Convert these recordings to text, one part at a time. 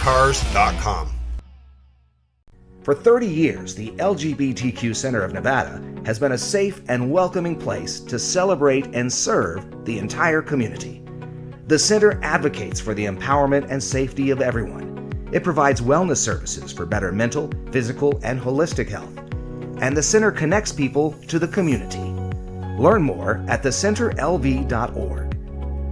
ParamountCars.com. For 30 years, the LGBTQ Center of Nevada has been a safe and welcoming place to celebrate and serve the entire community. The center advocates for the empowerment and safety of everyone. It provides wellness services for better mental, physical, and holistic health. And the center connects people to the community. Learn more at thecenterlv.org.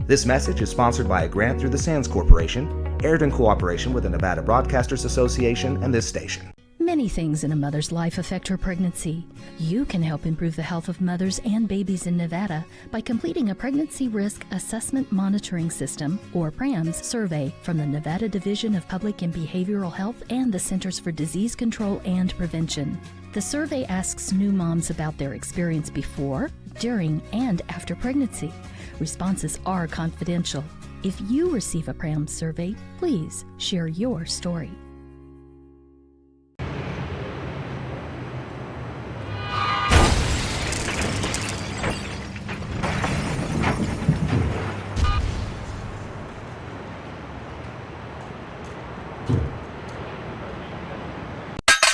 This message is sponsored by a grant through the Sands Corporation, aired in cooperation with the Nevada Broadcasters Association and this station. Many things in a mother's life affect her pregnancy. You can help improve the health of mothers and babies in Nevada by completing a Pregnancy Risk Assessment Monitoring System, or PRAMS, survey from the Nevada Division of Public and Behavioral Health and the Centers for Disease Control and Prevention. The survey asks new moms about their experience before, during, and after pregnancy. Responses are confidential. If you receive a PRAMS survey, please share your story.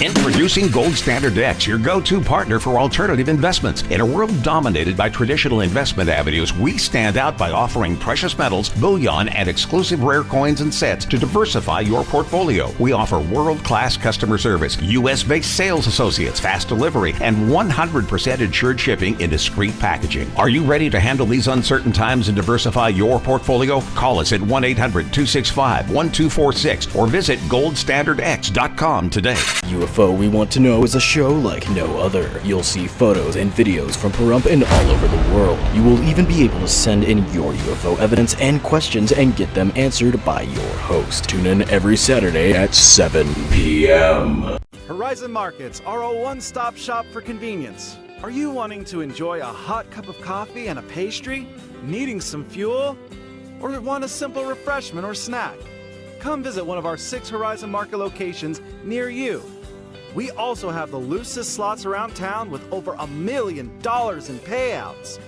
Introducing Gold Standard X, your go-to partner for alternative investments. In a world dominated by traditional investment avenues, we stand out by offering precious metals, bullion, and exclusive rare coins and sets to diversify your portfolio. We offer world-class customer service, U.S.-based sales associates, fast delivery, and 100% insured shipping in discreet packaging. Are you ready to handle these uncertain times and diversify your portfolio? Call us at 1-800-265-1246 or visit goldstandardx.com today. UFO We Want to Know is a show like no other. You'll see photos and videos from Pahrump and all over the world. You will even be able to send in your UFO evidence and questions and get them answered by your host. Tune in every Saturday at 7 p.m. Horizon Markets are a one-stop shop for convenience. Are you wanting to enjoy a hot cup of coffee and a pastry? Needing some fuel? Or want a simple refreshment or snack? Come visit one of our 6 Horizon Market locations near you. We also have the loosest slots around town with over $1 million in payouts.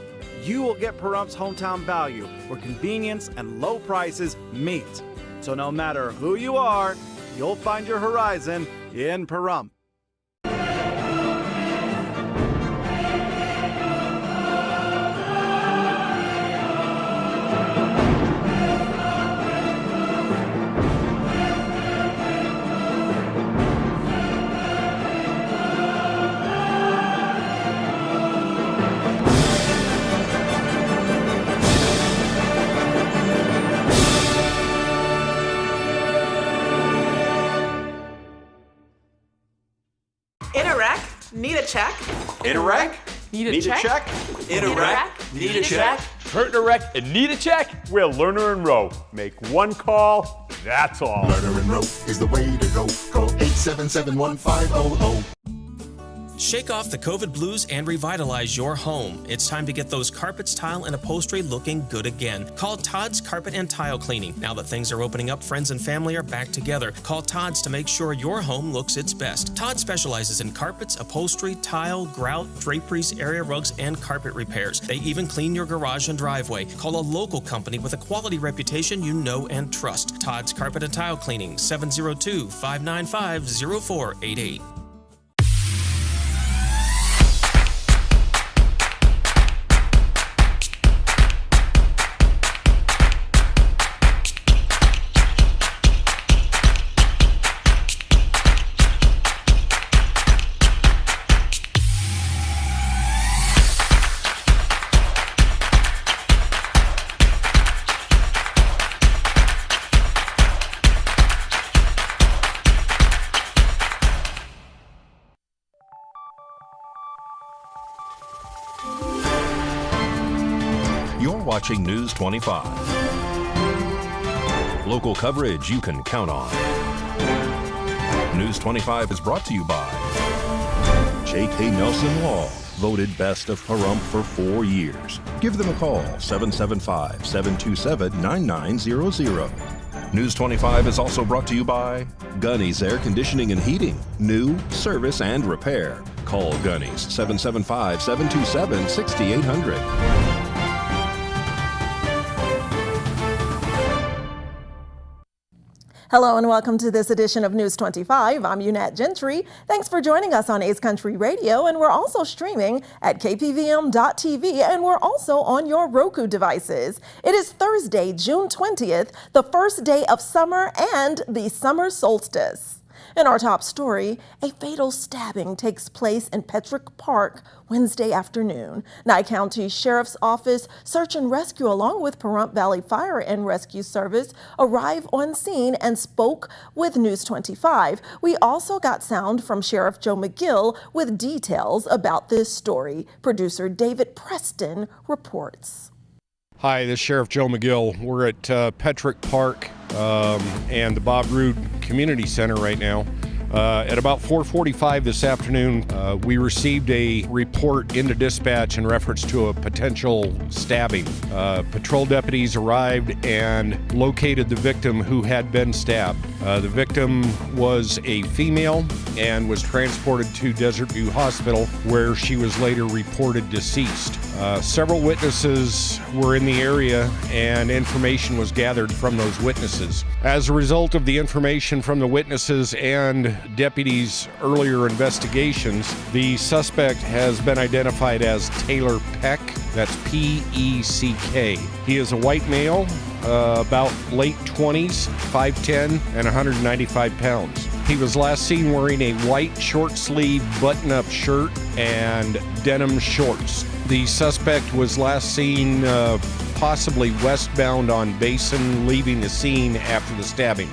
You will get Pahrump's hometown value, where convenience and low prices meet. So no matter who you are, you'll find your Horizon in Pahrump. Need a check? In a wreck? Need a check? In a wreck? Need a check? Hurt in a wreck and need a check? We're Lerner and Rowe. Make one call, that's all. Lerner and Rowe is the way to go. Call 877-1500. Shake off the COVID blues and revitalize your home. It's time to get those carpets, tile, and upholstery looking good again. Call Todd's Carpet and Tile Cleaning. Now that things are opening up, friends and family are back together. Call Todd's to make sure your home looks its best. Todd specializes in carpets, upholstery, tile, grout, draperies, area rugs, and carpet repairs. They even clean your garage and driveway. Call a local company with a quality reputation you know and trust. Todd's Carpet and Tile Cleaning, 702-595-0488. You're watching News 25. Local coverage you can count on. News 25 is brought to you by J.K. Nelson Law, voted best of Pahrump for 4 years. Give them a call, 775-727-9900. News 25 is also brought to you by Gunny's Air Conditioning and Heating. New, service, and repair. Call Gunny's, 775-727-6800. Hello and welcome to this edition of News 25. I'm Unat Gentry. Thanks for joining us on Ace Country Radio, and we're also streaming at KPVM.TV, and we're also on your Roku devices. It is Thursday, June 20th, the first day of summer and the summer solstice. In our top story, a fatal stabbing takes place in Petrick Park Wednesday afternoon. Nye County Sheriff's Office Search and Rescue along with Pahrump Valley Fire and Rescue Service arrived on scene and spoke with News 25. We also got sound from Sheriff Joe McGill with details about this story. Producer David Preston reports. Hi, this is Sheriff Joe McGill. We're at Petrick Park and the Bob Roode Community Center right now. At about 4:45 this afternoon, we received a report into dispatch in reference to a potential stabbing. Patrol deputies arrived and located the victim who had been stabbed. The victim was a female and was transported to Desert View Hospital, where she was later reported deceased. Several witnesses were in the area and information was gathered from those witnesses. As a result of the information from the witnesses and deputies' earlier investigations, the suspect has been identified as Taylor Peck. That's P-E-C-K. He is a white male, about late 20s, 5'10", and 195 pounds. He was last seen wearing a white short-sleeve button-up shirt and denim shorts. The suspect was last seen possibly westbound on Basin, leaving the scene after the stabbing.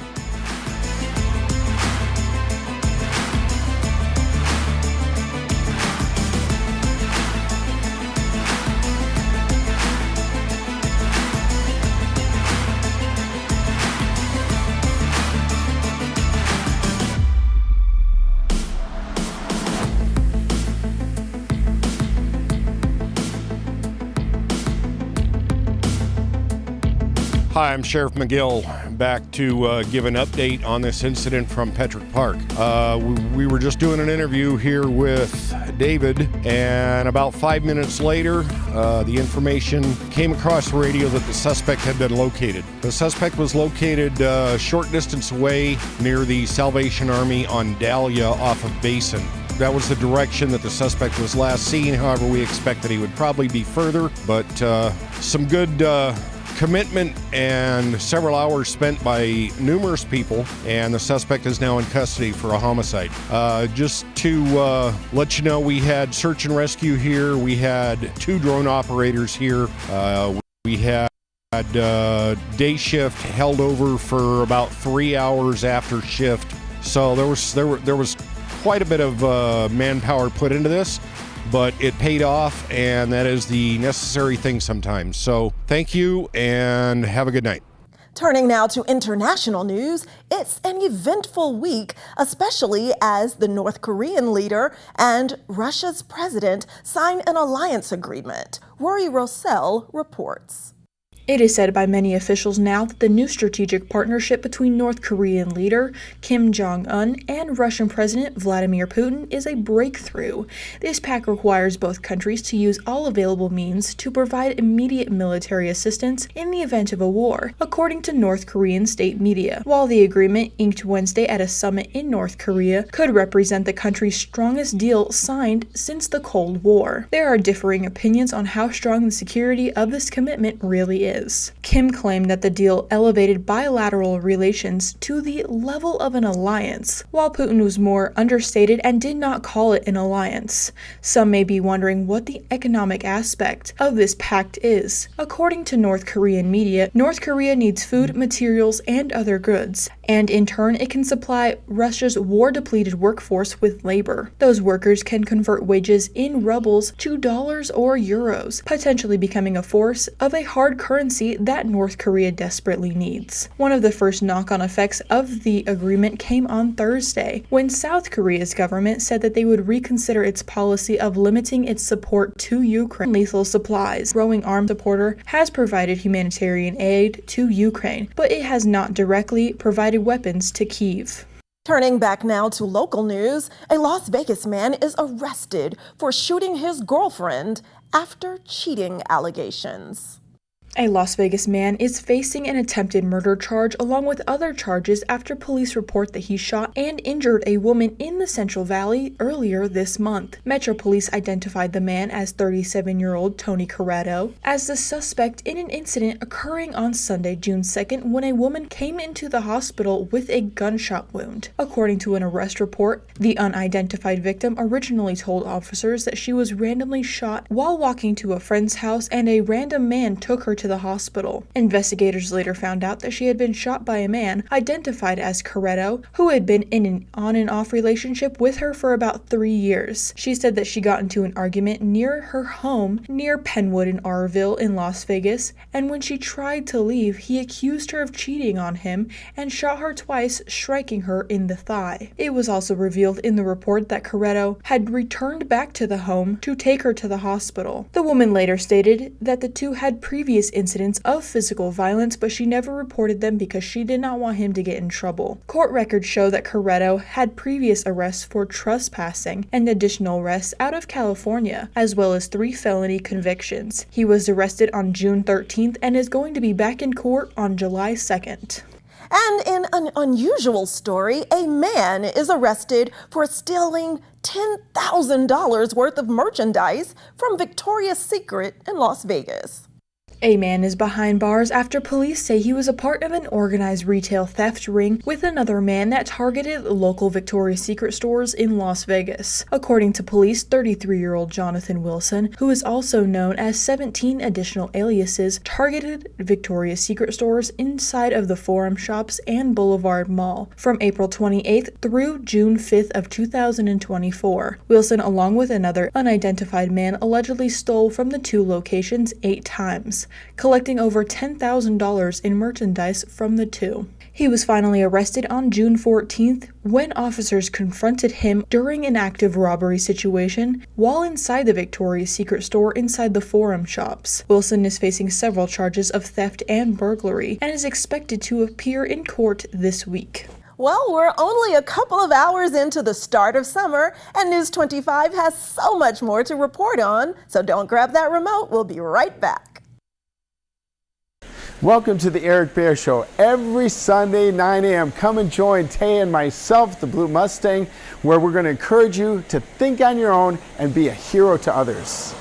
Hi, I'm Sheriff McGill, back to give an update on this incident from Petrick Park. We were just doing an interview here with David, and about 5 minutes later, the information came across the radio that the suspect had been located. The suspect was located a short distance away near the Salvation Army on Dahlia off of Basin. That was the direction that the suspect was last seen. However, we expect that he would probably be further, but some good commitment and several hours spent by numerous people, and the suspect is now in custody for a homicide. Just to let you know, we had search and rescue here. We had 2 drone operators here. We had day shift held over for about 3 hours after shift. So there was quite a bit of manpower put into this, but it paid off, and that is the necessary thing sometimes. So thank you and have a good night. Turning now to international news, it's an eventful week, especially as the North Korean leader and Russia's president sign an alliance agreement. Rory Rossell reports. It is said by many officials now that the new strategic partnership between North Korean leader Kim Jong-un and Russian President Vladimir Putin is a breakthrough. This pact requires both countries to use all available means to provide immediate military assistance in the event of a war, according to North Korean state media. While the agreement, inked Wednesday at a summit in North Korea, could represent the country's strongest deal signed since the Cold War, there are differing opinions on how strong the security of this commitment really is. Kim claimed that the deal elevated bilateral relations to the level of an alliance, while Putin was more understated and did not call it an alliance. Some may be wondering what the economic aspect of this pact is. According to North Korean media, North Korea needs food, materials, and other goods, and in turn it can supply Russia's war-depleted workforce with labor. Those workers can convert wages in rubles to dollars or euros, potentially becoming a force of a hard currency that North Korea desperately needs. One of the first knock-on effects of the agreement came on Thursday, when South Korea's government said that they would reconsider its policy of limiting its support to Ukraine lethal supplies. Growing arms supporter has provided humanitarian aid to Ukraine, but it has not directly provided weapons to Kyiv. Turning back now to local news, a Las Vegas man is arrested for shooting his girlfriend after cheating allegations. A Las Vegas man is facing an attempted murder charge along with other charges after police report that he shot and injured a woman in the Central Valley earlier this month. Metro Police identified the man as 37-year-old Tony Corrado as the suspect in an incident occurring on Sunday, June 2nd, when a woman came into the hospital with a gunshot wound. According to an arrest report, the unidentified victim originally told officers that she was randomly shot while walking to a friend's house and a random man took her to the hospital. Investigators later found out that she had been shot by a man identified as Corretto, who had been in an on and off relationship with her for about 3 years. She said that she got into an argument near her home near Penwood in Arville in Las Vegas, and when she tried to leave, he accused her of cheating on him and shot her twice, striking her in the thigh. It was also revealed in the report that Corretto had returned back to the home to take her to the hospital. The woman later stated that the two had previous incidents of physical violence, but she never reported them because she did not want him to get in trouble. Court records show that Corretto had previous arrests for trespassing and additional arrests out of California, as well as 3 felony convictions. He was arrested on June 13th and is going to be back in court on July 2nd. And in an unusual story, a man is arrested for stealing $10,000 worth of merchandise from Victoria's Secret in Las Vegas. A man is behind bars after police say he was a part of an organized retail theft ring with another man that targeted local Victoria's Secret stores in Las Vegas. According to police, 33-year-old Jonathan Wilson, who is also known as 17 additional aliases, targeted Victoria's Secret stores inside of the Forum Shops and Boulevard Mall from April 28th through June 5th of 2024. Wilson, along with another unidentified man, allegedly stole from the 2 locations 8 times, collecting over $10,000 in merchandise from the 2. He was finally arrested on June 14th when officers confronted him during an active robbery situation while inside the Victoria's Secret store inside the Forum Shops. Wilson is facing several charges of theft and burglary and is expected to appear in court this week. Well, we're only a couple of hours into the start of summer, and News 25 has so much more to report on, so don't grab that remote. We'll be right back. Welcome to the Eric Bear Show. Every Sunday, 9 a.m. Come and join Tay and myself, the Blue Mustang, where we're going to encourage you to think on your own and be a hero to others.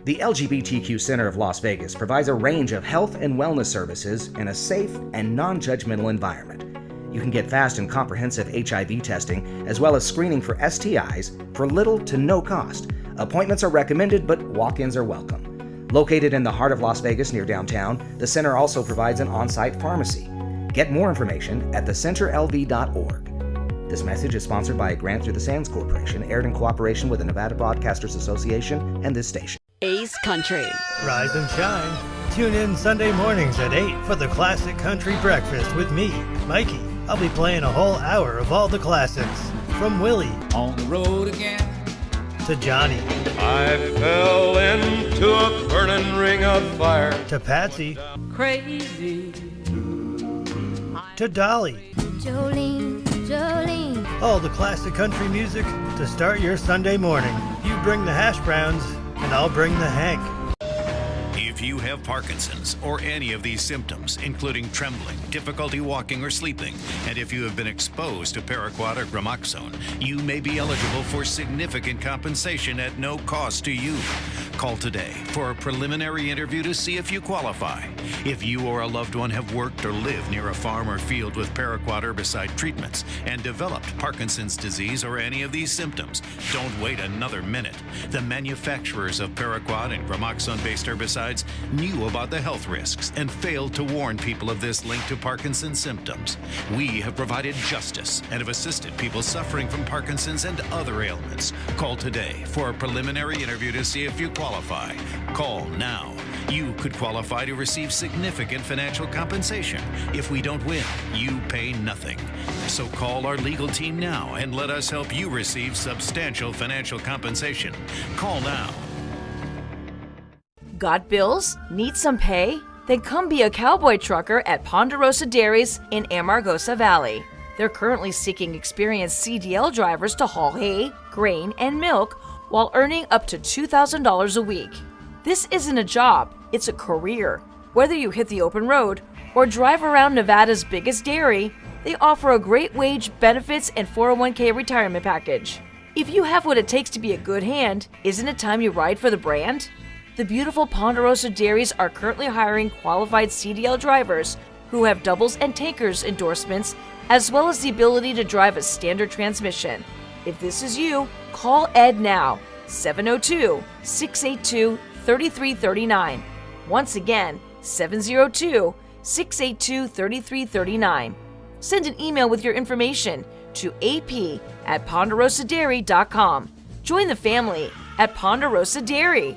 The LGBTQ Center of Las Vegas provides a range of health and wellness services in a safe and non-judgmental environment. You can get fast and comprehensive HIV testing as well as screening for STIs for little to no cost. Appointments are recommended, but walk-ins are welcome. Located in the heart of Las Vegas near downtown, the center also provides an on-site pharmacy. Get more information at thecenterlv.org. This message is sponsored by a grant through the Sands Corporation, aired in cooperation with the Nevada Broadcasters Association and this station. Ace Country. Rise and shine. Tune in Sunday mornings at 8 for the Classic Country Breakfast with me, Mikey. I'll be playing a whole hour of all the classics. From Willie. On the road again. To Johnny. I fell into a burning ring of fire. To Patsy. Crazy. To Dolly. Jolene, Jolene. All the classic country music to start your Sunday morning. You bring the hash browns, and I'll bring the Hank. If you have Parkinson's or any of these symptoms, including trembling, difficulty walking or sleeping, and if you have been exposed to Paraquat or Gramoxone, you may be eligible for significant compensation at no cost to you. Call today for a preliminary interview to see if you qualify. If you or a loved one have worked or lived near a farm or field with Paraquat herbicide treatments and developed Parkinson's disease or any of these symptoms, don't wait another minute. The manufacturers of Paraquat and Gramoxone-based herbicides knew about the health risks and failed to warn people of this link to Parkinson's symptoms. We have provided justice and have assisted people suffering from Parkinson's and other ailments. Call today for a preliminary interview to see if you qualify. Call now. You could qualify to receive significant financial compensation. If we don't win, you pay nothing. So call our legal team now and let us help you receive substantial financial compensation. Call now. Got bills? Need some pay? Then come be a cowboy trucker at Ponderosa Dairies in Amargosa Valley. They're currently seeking experienced CDL drivers to haul hay, grain, and milk, while earning up to $2,000 a week. This isn't a job, it's a career. Whether you hit the open road or drive around Nevada's biggest dairy, they offer a great wage, benefits, and 401k retirement package. If you have what it takes to be a good hand, isn't it time you ride for the brand? The beautiful Ponderosa Dairies are currently hiring qualified CDL drivers who have doubles and tankers endorsements, as well as the ability to drive a standard transmission. If this is you, call Ed now, 702-682-3339. Once again, 702-682-3339. Send an email with your information to ap@ponderosadairy.com. Join the family at Ponderosa Dairy.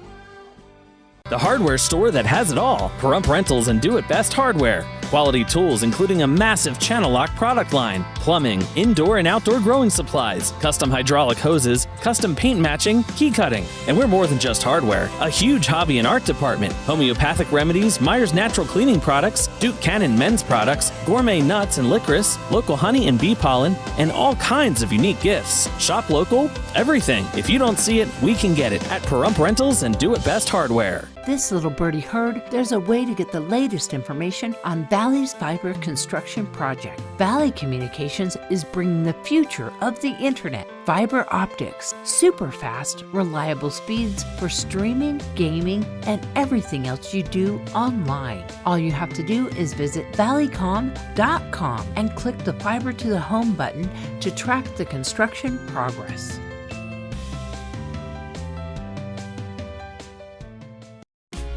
The hardware store that has it all. Pahrump Rentals and Do It Best Hardware. Quality tools including a massive channel lock product line, plumbing, indoor and outdoor growing supplies, custom hydraulic hoses, custom paint matching, key cutting. And we're more than just hardware. A huge hobby and art department, homeopathic remedies, Myers Natural Cleaning Products, Duke Cannon men's products, gourmet nuts and licorice, local honey and bee pollen, and all kinds of unique gifts. Shop local, everything. If you don't see it, we can get it at Pahrump Rentals and Do It Best Hardware. This little birdie heard there's a way to get the latest information on Valley's fiber construction project. Valley Communications is bringing the future of the internet. Fiber optics, super fast, reliable speeds for streaming, gaming, and everything else you do online. All you have to do is visit valleycom.com and click the fiber to the home button to track the construction progress.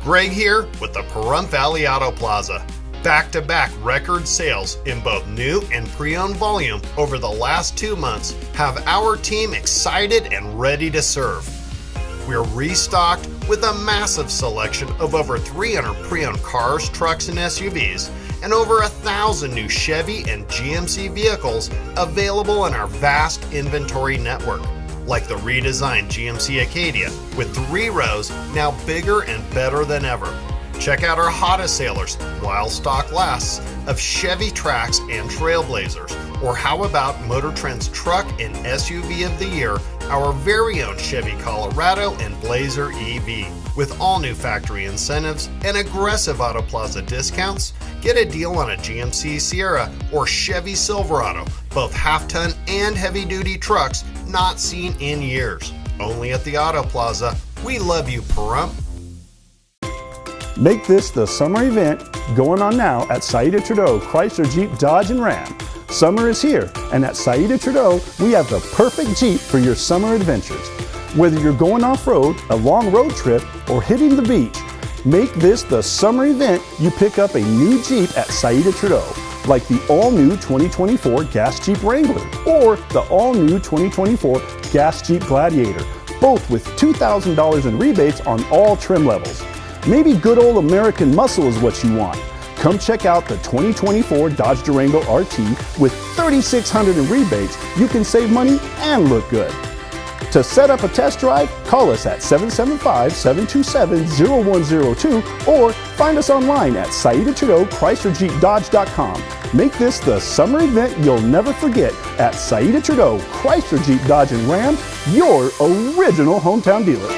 Greg here with the Pahrump Valley Auto Plaza. Back-to-back record sales in both new and pre-owned volume over the last 2 months have our team excited and ready to serve. We're restocked with a massive selection of over 300 pre-owned cars, trucks, and SUVs, and over 1,000 new Chevy and GMC vehicles available in our vast inventory network, like the redesigned GMC Acadia with 3 rows, now bigger and better than ever. Check out our hottest sailors, while stock lasts, of Chevy Trax and Trailblazers. Or how about Motor Trend's Truck and SUV of the Year, our very own Chevy Colorado and Blazer EV. With all new factory incentives and aggressive Auto Plaza discounts, get a deal on a GMC Sierra or Chevy Silverado, both half-ton and heavy-duty trucks not seen in years. Only at the Auto Plaza. We love you, Pahrump. Make this the summer event going on now at Saida Trudeau Chrysler Jeep Dodge and Ram. Summer is here, and at Saida Trudeau, we have the perfect Jeep for your summer adventures. Whether you're going off-road, a long road trip, or hitting the beach, make this the summer event you pick up a new Jeep at Saida Trudeau, like the all-new 2024 Gas Jeep Wrangler or the all-new 2024 Gas Jeep Gladiator, both with $2,000 in rebates on all trim levels. Maybe good old American muscle is what you want. Come check out the 2024 Dodge Durango RT with $3,600 in rebates. You can save money and look good. To set up a test drive, call us at 775-727-0102 or find us online at SaidaTrudeauChryslerJeepDodge.com. Make this the summer event you'll never forget at Saida Trudeau Chrysler Jeep Dodge and Ram, your original hometown dealer.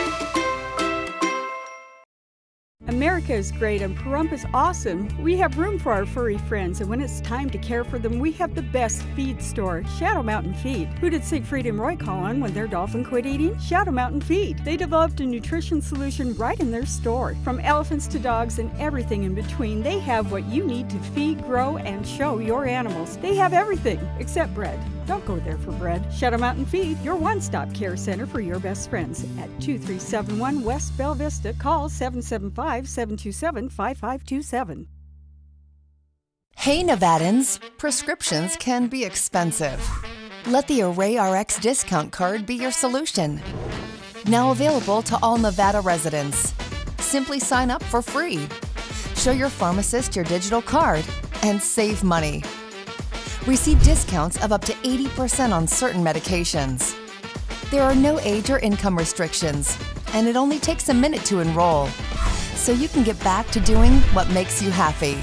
America is great and Pahrump is awesome. We have room for our furry friends, and when it's time to care for them, we have the best feed store, Shadow Mountain Feed. Who did Siegfried and Roy call on when their dolphin quit eating? Shadow Mountain Feed. They developed a nutrition solution right in their store. From elephants to dogs and everything in between, they have what you need to feed, grow, and show your animals. They have everything except bread. Don't go there for bread. Shadow Mountain Feed, your one-stop care center for your best friends. At 2371 West Bella Vista, call 775-727-5527. Hey Nevadans, prescriptions can be expensive. Let the Array RX discount card be your solution. Now available to all Nevada residents. Simply sign up for free. Show your pharmacist your digital card and save money. Receive discounts of up to 80% on certain medications. There are no age or income restrictions, and it only takes a minute to enroll, so you can get back to doing what makes you happy.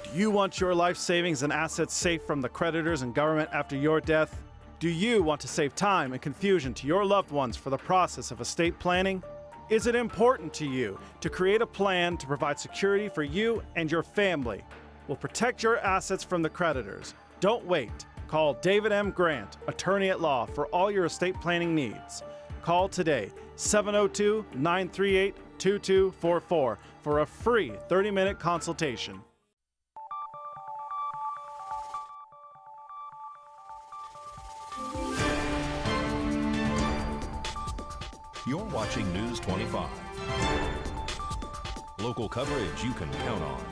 Do you want your life savings and assets safe from the creditors and government after your death? Do you want to save time and confusion to your loved ones for the process of estate planning? Is it important to you to create a plan to provide security for you and your family? Will protect your assets from the creditors. Don't wait. Call David M. Grant, attorney at law, for all your estate planning needs. Call today, 702-938-2244 for a free 30-minute consultation. You're watching News 25. Local coverage you can count on.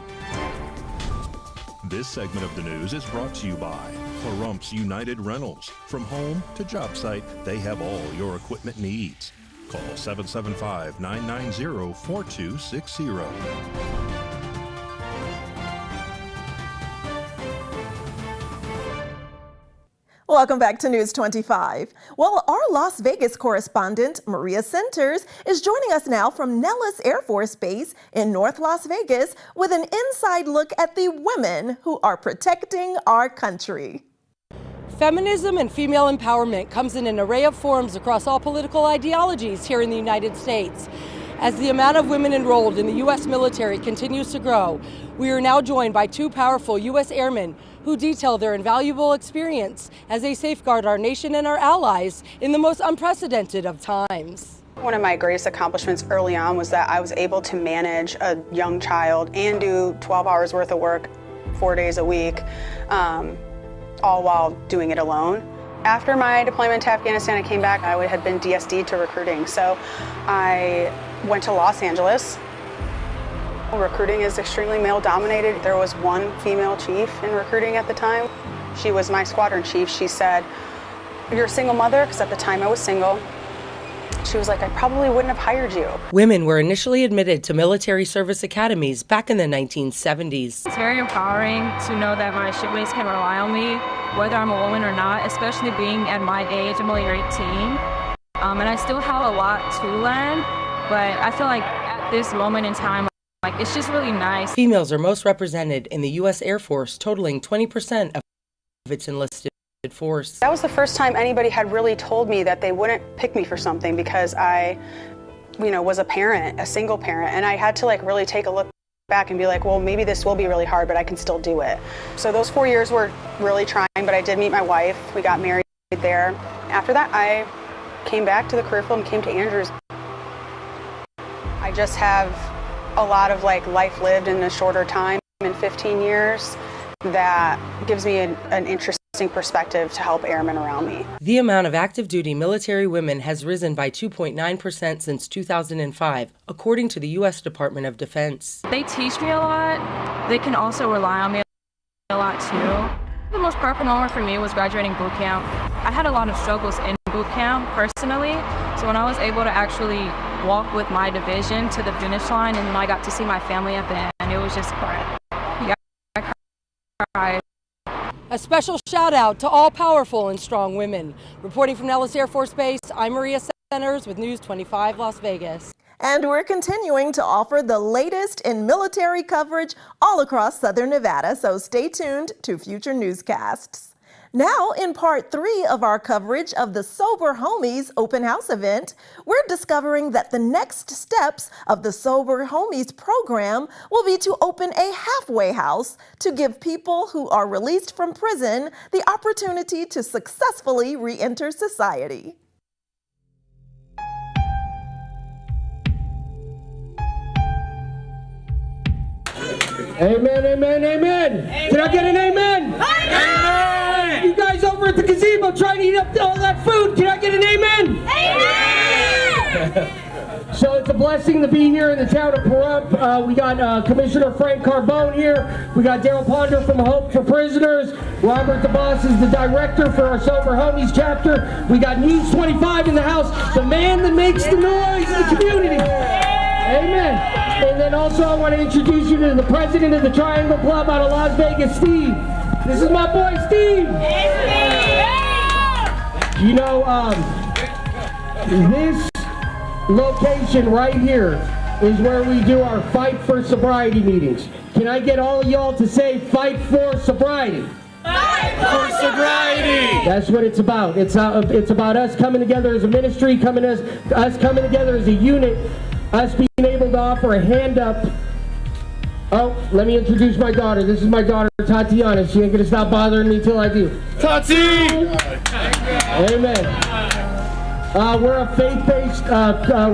This segment of the news is brought to you by Pahrumps United Rentals. From home to job site, they have all your equipment needs. Call 775-990-4260. Welcome back to News 25. Well, our Las Vegas correspondent, Maria Centers, is joining us now from Nellis Air Force Base in North Las Vegas with an inside look at the women who are protecting our country. Feminism and female empowerment comes in an array of forms across all political ideologies here in the United States. As the amount of women enrolled in the U.S. military continues to grow, we are now joined by two powerful U.S. airmen who detail their invaluable experience as they safeguard our nation and our allies in the most unprecedented of times. One of my greatest accomplishments early on was that I was able to manage a young child and do 12 hours worth of work 4 days a week, all while doing it alone. After my deployment to Afghanistan, I came back. I had been DSD'd to recruiting, so I went to Los Angeles. Recruiting is extremely male-dominated. There was one female chief in recruiting at the time. She was my squadron chief. She said, "You're a single mother?" Because at the time I was single. She was like, "I probably wouldn't have hired you." Women were initially admitted to military service academies back in the 1970s. It's very empowering to know that my shipmates can rely on me, whether I'm a woman or not, especially being at my age. I'm only 18, and I still have a lot to learn, but I feel like at this moment in time, it's just really nice. Females are most represented in the U.S. Air Force, totaling 20% of its enlisted force. That was the first time anybody had really told me that they wouldn't pick me for something because I, was a parent, a single parent, and I had to really take a look back and be like, well, maybe this will be really hard, but I can still do it. So those 4 years were really trying, but I did meet my wife. We got married there. After that, I came back to the career field and came to Andrews. I just have a lot of life lived in a shorter time, in 15 years, that gives me an interesting perspective to help airmen around me. The amount of active duty military women has risen by 2.9% since 2005, according to the U.S. Department of Defense. They teach me a lot. They can also rely on me a lot too. The most powerful moment for me was graduating boot camp. I had a lot of struggles in boot camp personally, so when I was able to actually walk with my division to the finish line and I got to see my family at the end, it was just I cried. A special shout out to all powerful and strong women. Reporting from Nellis Air Force Base, I'm Maria Centers with News 25 Las Vegas. And we're continuing to offer the latest in military coverage all across Southern Nevada, so stay tuned to future newscasts. Now, in part 3 of our coverage of the Sober Homies open house event, we're discovering that the next steps of the Sober Homies program will be to open a halfway house to give people who are released from prison the opportunity to successfully re-enter society. Amen, amen, amen. Can I get an amen? Amen. You guys over at the gazebo trying to eat up all that food. Can I get an amen? Amen. So it's a blessing to be here in the town of Pahrump. We got Commissioner Frank Carbone here. We got Daryl Ponder from Hope for Prisoners. Robert the Boss is the director for our Sober Homies chapter. We got News 25 in the house, the man that makes the noise in the community. Amen. And then also I want to introduce you to the president of the Triangle Club out of Las Vegas, Steve. This is my boy, Steve. You know, this location right here is where we do our Fight for Sobriety meetings. Can I get all of y'all to say Fight for Sobriety? For sobriety. That's what it's about. It's about us coming together as a ministry, us coming together as a unit, us being able to offer a hand up. Oh, let me introduce my daughter. This is my daughter, Tatiana. She ain't gonna stop bothering me till I do. Tati! Amen. We're a faith-based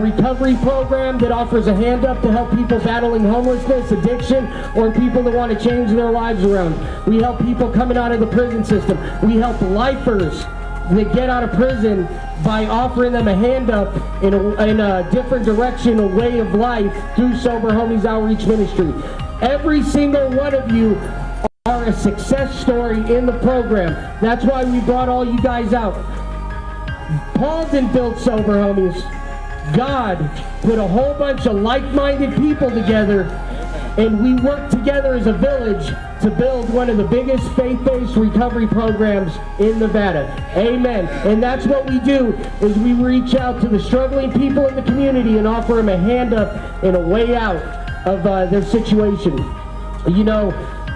recovery program that offers a hand up to help people battling homelessness, addiction, or people that want to change their lives around. We help people coming out of the prison system. We help lifers that get out of prison by offering them a hand up in a different direction, a way of life through Sober Homies Outreach Ministry. Every single one of you are a success story in the program. That's why we brought all you guys out. Paul didn't build Sober Homies. God put a whole bunch of like-minded people together, and we worked together as a village to build one of the biggest faith-based recovery programs in Nevada. Amen. And that's what we do, is we reach out to the struggling people in the community and offer them a hand up and a way out of their situation. You know,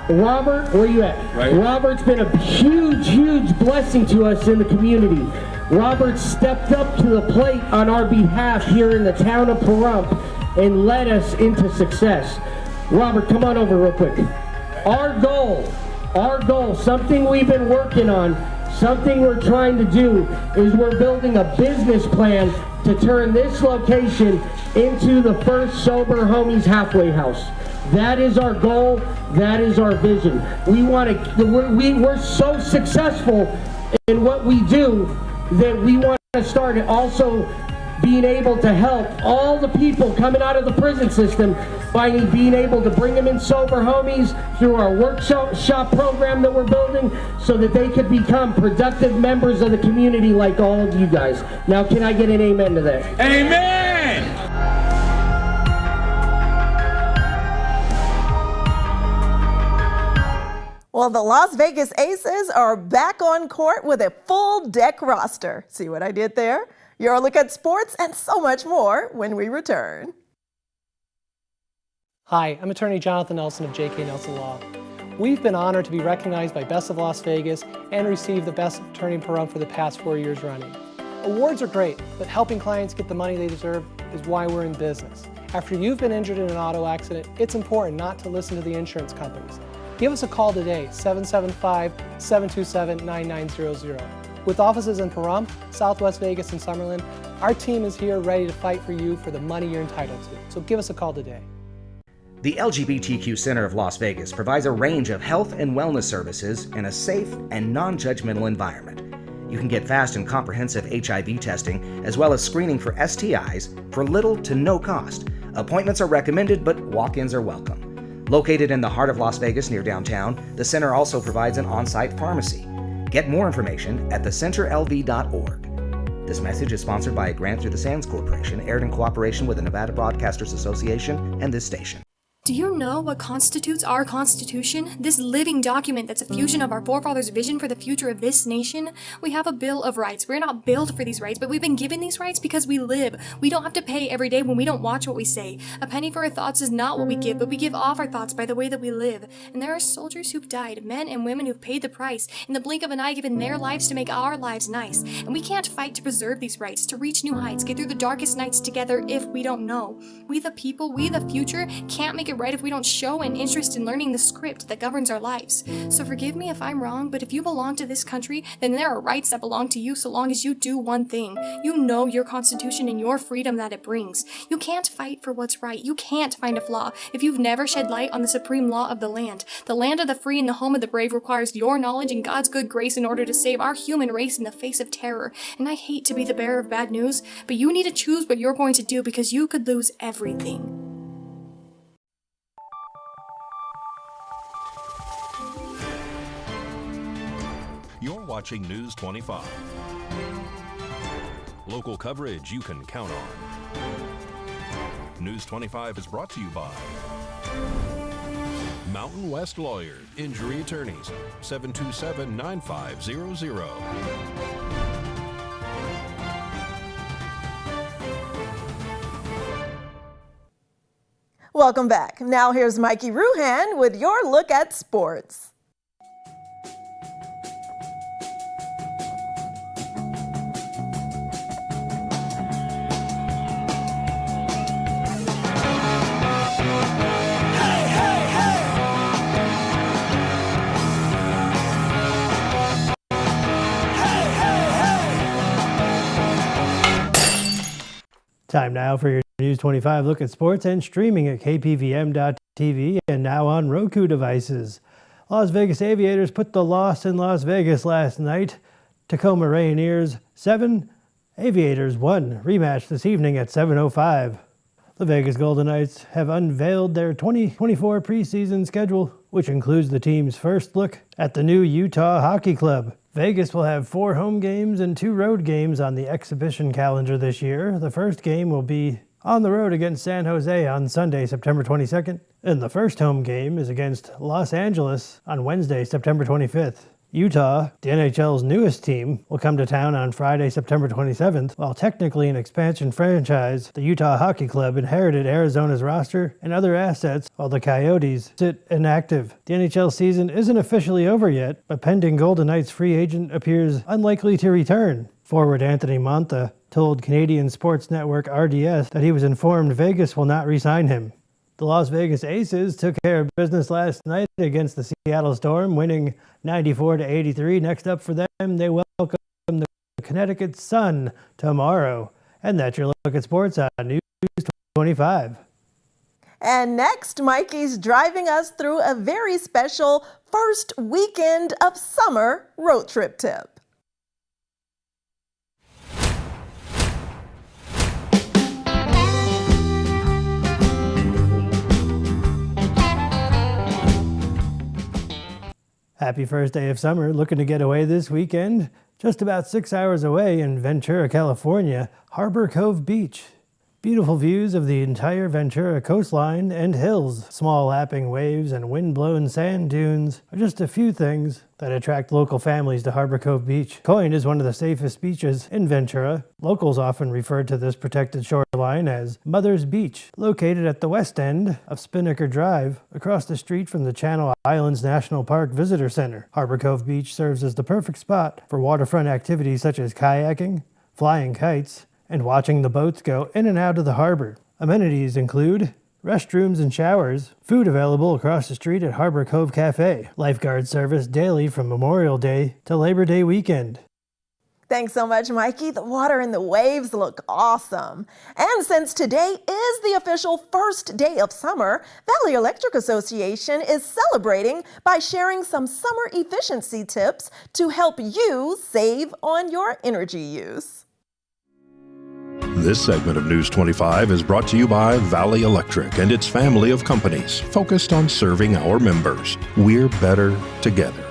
Robert, where you at? Right. Robert's been a huge, huge blessing to us in the community. Robert stepped up to the plate on our behalf here in the town of Pahrump and led us into success. Robert, come on over real quick. Our goal, something we've been working on, something we're trying to do, is we're building a business plan to turn this location into the first Sober Homies halfway house. That is our goal. That is our vision. We're so successful in what we do that we want to start also being able to help all the people coming out of the prison system by being able to bring them in Sober Homies through our workshop program that we're building, so that they could become productive members of the community like all of you guys. Now, can I get an amen to that? Amen! Well, the Las Vegas Aces are back on court with a full deck roster. See what I did there? Your look at sports and so much more when we return. Hi, I'm attorney Jonathan Nelson of J.K. Nelson Law. We've been honored to be recognized by Best of Las Vegas and receive the Best Attorney in Pahrump for the past 4 years running. Awards are great, but helping clients get the money they deserve is why we're in business. After you've been injured in an auto accident, it's important not to listen to the insurance companies. Give us a call today, 775-727-9900. With offices in Pahrump, Southwest Vegas, and Summerlin, our team is here ready to fight for you for the money you're entitled to. So give us a call today. The LGBTQ Center of Las Vegas provides a range of health and wellness services in a safe and non-judgmental environment. You can get fast and comprehensive HIV testing, as well as screening for STIs for little to no cost. Appointments are recommended, but walk-ins are welcome. Located in the heart of Las Vegas near downtown, the center also provides an on-site pharmacy. Get more information at thecenterlv.org. This message is sponsored by a grant through the Sands Corporation, aired in cooperation with the Nevada Broadcasters Association and this station. Do you know what constitutes our Constitution? This living document that's a fusion of our forefathers' vision for the future of this nation? We have a Bill of Rights. We're not built for these rights, but we've been given these rights because we live. We don't have to pay every day when we don't watch what we say. A penny for our thoughts is not what we give, but we give off our thoughts by the way that we live. And there are soldiers who've died, men and women who've paid the price, in the blink of an eye given their lives to make our lives nice. And we can't fight to preserve these rights, to reach new heights, get through the darkest nights together if we don't know. We the people, we the future, can't make it right if we don't show an interest in learning the script that governs our lives. So forgive me if I'm wrong, but if you belong to this country, then there are rights that belong to you so long as you do one thing. You know your Constitution and your freedom that it brings. You can't fight for what's right. You can't find a flaw if you've never shed light on the supreme law of the land. The land of the free and the home of the brave requires your knowledge and God's good grace in order to save our human race in the face of terror. And I hate to be the bearer of bad news, but you need to choose what you're going to do because you could lose everything. You're watching News 25. Local coverage you can count on. News 25 is brought to you by Mountain West Lawyer, Injury Attorneys, 727-9500. Welcome back. Now here's Mikey Ruhan with your look at sports. Time now for your News 25 look at sports and streaming at KPVM.TV and now on Roku devices. Las Vegas Aviators put the loss in Las Vegas last night. Tacoma Rainiers 7, Aviators 1. Rematch this evening at 7:05. The Vegas Golden Knights have unveiled their 2024 preseason schedule, which includes the team's first look at the new Utah Hockey Club. Vegas will have 4 home games and 2 road games on the exhibition calendar this year. The first game will be on the road against San Jose on Sunday, September 22nd, and the first home game is against Los Angeles on Wednesday, September 25th. Utah, the NHL's newest team, will come to town on Friday, September 27th. While technically an expansion franchise, the Utah Hockey Club inherited Arizona's roster and other assets while the Coyotes sit inactive. The NHL season isn't officially over yet, but pending Golden Knights free agent appears unlikely to return. Forward Anthony Mantha told Canadian sports network RDS that he was informed Vegas will not re-sign him. The Las Vegas Aces took care of business last night against the Seattle Storm, winning 94-83. Next up for them, they welcome the Connecticut Sun tomorrow. And that's your look at sports on News 25. And next, Mikey's driving us through a very special first weekend of summer road trip tip. Happy first day of summer. Looking to get away this weekend? Just about 6 hours away in Ventura, California, Harbor Cove Beach. Beautiful views of the entire Ventura coastline and hills. Small lapping waves and wind-blown sand dunes are just a few things that attract local families to Harbor Cove Beach. Coin is one of the safest beaches in Ventura. Locals often refer to this protected shoreline as Mother's Beach, located at the west end of Spinnaker Drive, across the street from the Channel Islands National Park Visitor Center. Harbor Cove Beach serves as the perfect spot for waterfront activities such as kayaking, flying kites, and watching the boats go in and out of the harbor. Amenities include restrooms and showers, food available across the street at Harbor Cove Cafe, lifeguard service daily from Memorial Day to Labor Day weekend. Thanks so much, Mikey. The water and the waves look awesome. And since today is the official first day of summer, Valley Electric Association is celebrating by sharing some summer efficiency tips to help you save on your energy use. This segment of News 25 is brought to you by Valley Electric and its family of companies focused on serving our members. We're better together.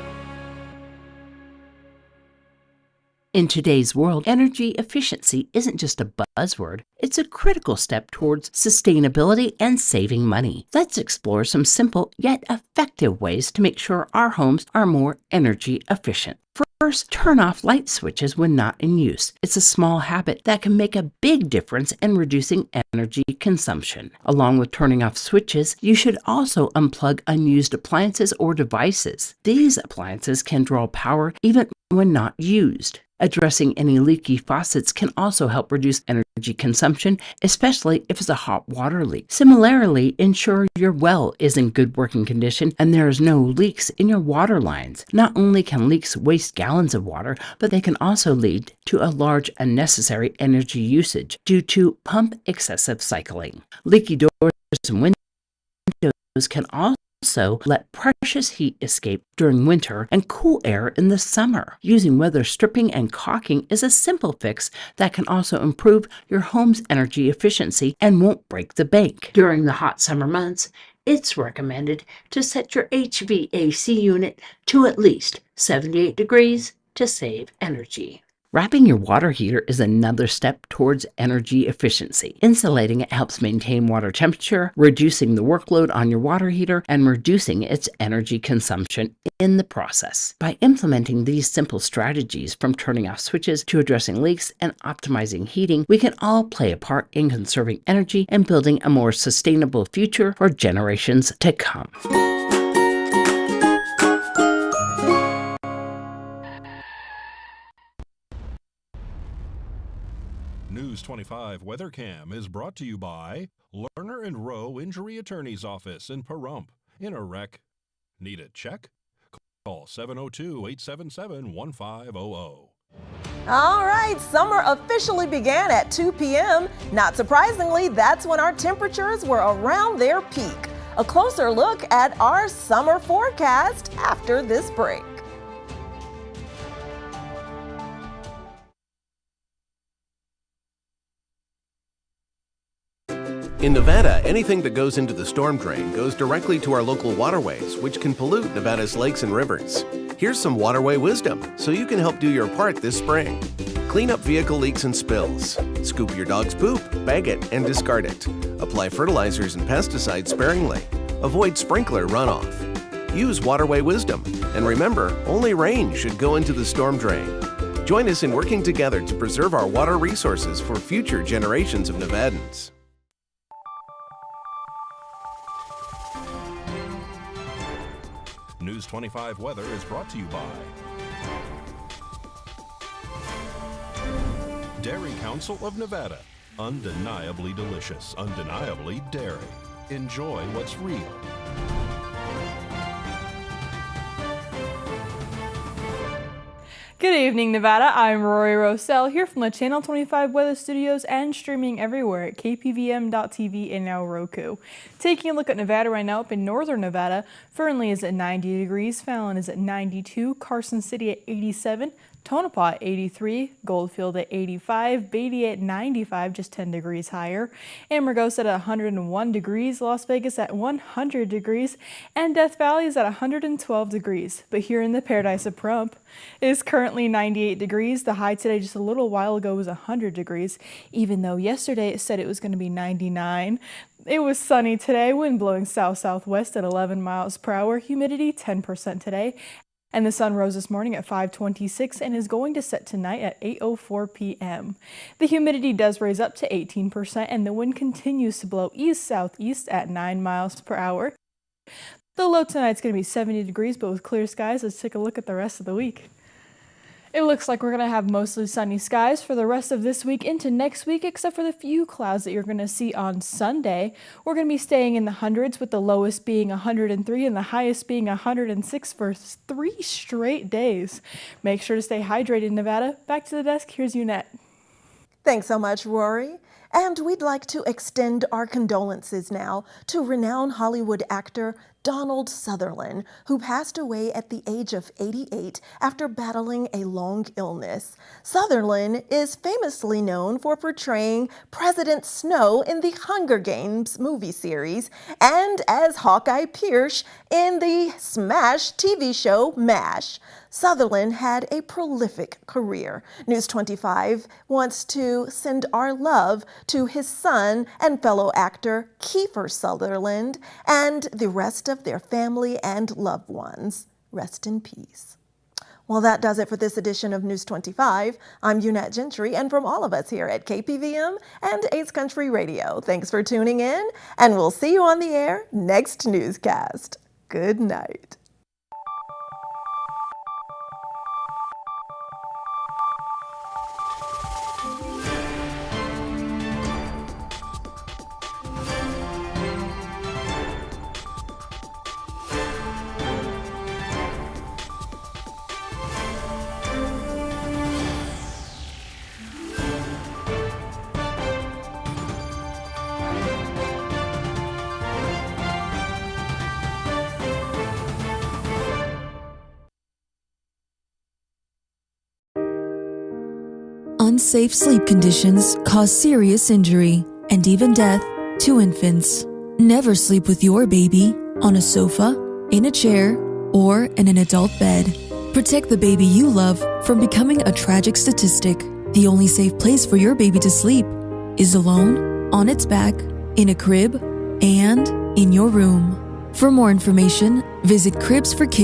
In today's world, energy efficiency isn't just a buzzword, it's a critical step towards sustainability and saving money. Let's explore some simple yet effective ways to make sure our homes are more energy efficient. First, turn off light switches when not in use. It's a small habit that can make a big difference in reducing energy consumption. Along with turning off switches, you should also unplug unused appliances or devices. These appliances can draw power even when not used. Addressing any leaky faucets can also help reduce energy consumption, especially if it's a hot water leak. Similarly, ensure your well is in good working condition and there is no leaks in your water lines. Not only can leaks waste gallons of water, but they can also lead to a large unnecessary energy usage due to pump excessive cycling. Leaky doors and windows can also let precious heat escape during winter and cool air in the summer. Using weather stripping and caulking is a simple fix that can also improve your home's energy efficiency and won't break the bank. During the hot summer months, it's recommended to set your HVAC unit to at least 78 degrees to save energy. Wrapping your water heater is another step towards energy efficiency. Insulating it helps maintain water temperature, reducing the workload on your water heater, and reducing its energy consumption in the process. By implementing these simple strategies, from turning off switches to addressing leaks and optimizing heating, we can all play a part in conserving energy and building a more sustainable future for generations to come. News 25 Weather Cam is brought to you by Lerner and Rowe Injury Attorney's Office in Pahrump. In a wreck, need a check? Call 702-877-1500. All right, summer officially began at 2 p.m. Not surprisingly, that's when our temperatures were around their peak. A closer look at our summer forecast after this break. In Nevada, anything that goes into the storm drain goes directly to our local waterways, which can pollute Nevada's lakes and rivers. Here's some waterway wisdom so you can help do your part this spring. Clean up vehicle leaks and spills. Scoop your dog's poop, bag it, and discard it. Apply fertilizers and pesticides sparingly. Avoid sprinkler runoff. Use waterway wisdom. And remember, only rain should go into the storm drain. Join us in working together to preserve our water resources for future generations of Nevadans. News 25 weather is brought to you by Dairy Council of Nevada. Undeniably delicious, undeniably dairy. Enjoy what's real. Good evening, Nevada. I'm Rory Rosell here from the Channel 25 Weather Studios and streaming everywhere at KPVM.TV and now Roku. Taking a look at Nevada right now, up in northern Nevada, Fernley is at 90 degrees, Fallon is at 92, Carson City at 87, Tonopah at 83, Goldfield at 85, Beatty at 95, just 10 degrees higher, Amargosa at 101 degrees, Las Vegas at 100 degrees, and Death Valley is at 112 degrees. But here in the Paradise of Pahrump, it is currently 98 degrees. The high today just a little while ago was 100 degrees, even though yesterday it said it was going to be 99. It was sunny today, wind blowing south-southwest at 11 miles per hour, humidity 10% today. And the sun rose this morning at 5:26 and is going to set tonight at 8:04 p.m. The humidity does raise up to 18% and the wind continues to blow east-southeast at 9 miles per hour. The low tonight's going to be 70 degrees, but with clear skies. Let's take a look at the rest of the week. It looks like we're going to have mostly sunny skies for the rest of this week into next week, except for the few clouds that you're going to see on Sunday. We're going to be staying in the hundreds, with the lowest being 103 and the highest being 106 for 3 straight days. Make sure to stay hydrated, Nevada. Back to the desk. Here's Unette. Thanks so much, Rory. And we'd like to extend our condolences now to renowned Hollywood actor Donald Sutherland, who passed away at the age of 88 after battling a long illness. Sutherland is famously known for portraying President Snow in the Hunger Games movie series and as Hawkeye Pierce in the smash TV show MASH. Sutherland had a prolific career. News 25 wants to send our love to his son and fellow actor Kiefer Sutherland and the rest of their family and loved ones. Rest in peace. Well, that does it for this edition of News 25. I'm Unette Gentry, and from all of us here at KPVM and Ace Country Radio, thanks for tuning in, and we'll see you on the air next newscast. Good night. Unsafe sleep conditions cause serious injury and even death to infants. Never sleep with your baby on a sofa, in a chair, or in an adult bed. Protect the baby you love from becoming a tragic statistic. The only safe place for your baby to sleep is alone, on its back, in a crib, and in your room. For more information, visit cribsforkids.org.